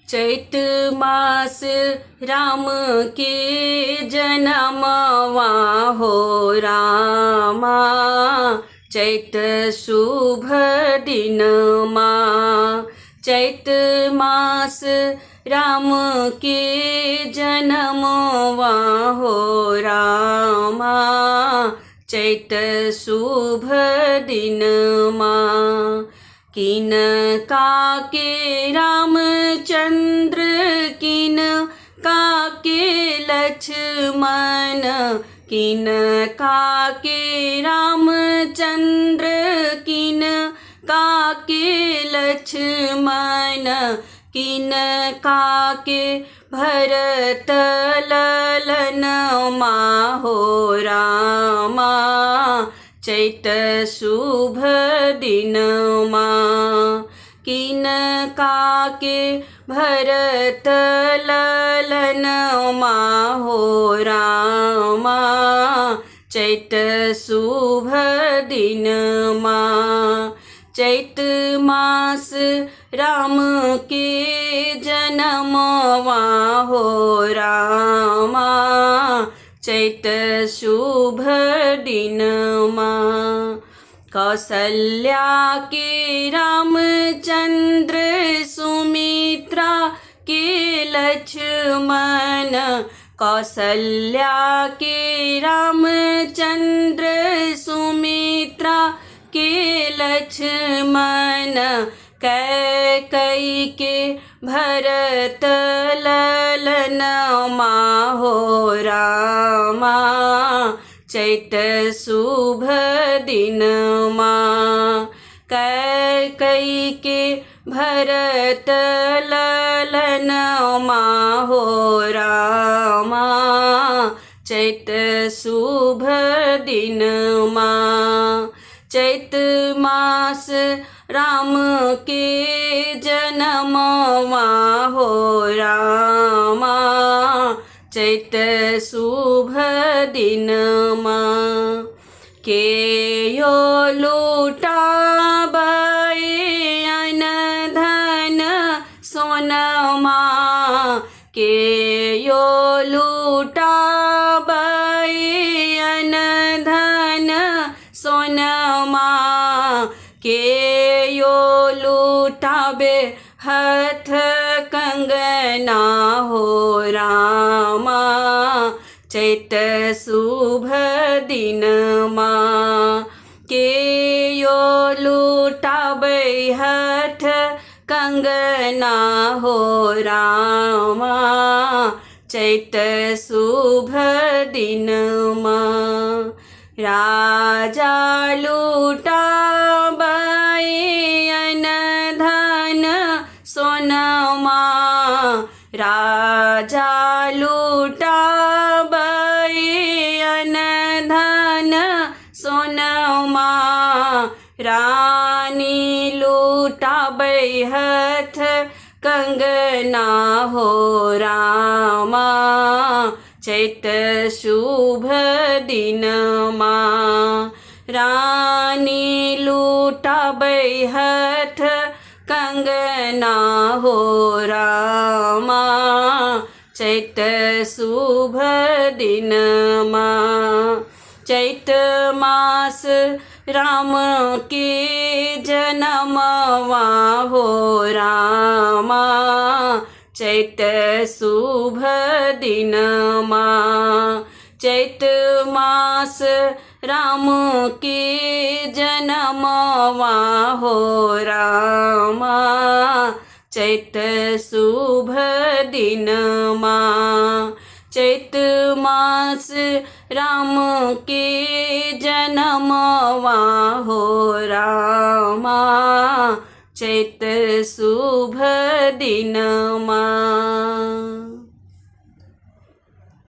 चैत मास राम के जनमवा हो रामा। चैत शुभ दिनमा। चैत मास राम के जनमवा हो रामा। चैत शुभ दिनमा। किन काके रामचंद्र किन काके लक्ष्मण। किन काके रामचंद्र किन काके लक्ष्मण। किन काके भरत ललन माहो रामा। चैत शुभ दिनमा। किन काके भरत ललन माहो रामा। चैत शुभ दिनमा। चैत मास राम के जनमवा हो रामा। चैत शुभ दिनमा। कौसल्या के रामचंद्र सुमित्रा के लक्ष्मण। कौसल्या के रामचंद्र सुमित्रा के लक्ष्मण। कैकई के भरत ललन माहो रामा। चैत शुभ दिनमा। कैकई के भरत ललन माहो रामा। चैत शुभ दिनमा। चैत मास राम के जनमवा हो रामा। चैत शुभ दिनमा। के यो लूटाबे अन धन सोनमा। के यो लूटाबे अन धन सोनमा। के यो लूटाबे हथ कंगना हो रामा। चैत शुभ दिनमा। के यो लूटाबे हथ कंगना हो रामा। चैत शुभ दिनमा। राजा लूटाबे अन धन सोनमा। राजा लूटाबे अन धन सोनमा। रानी लूटाबे हथ कंगना हो रामा। चैत शुभ दिनमा। रानी लूटाबे हथ कंगना हो रामा। चैत शुभ दिनमा। चैत मास राम के जनमवा हो रामा। चैत शुभ दिनमा। चैत मास राम के जनमवा हो रामा। चैत शुभ दिनमा। चैत मास राम के जनमवा हो रामा। चैत शुभ दिनमा।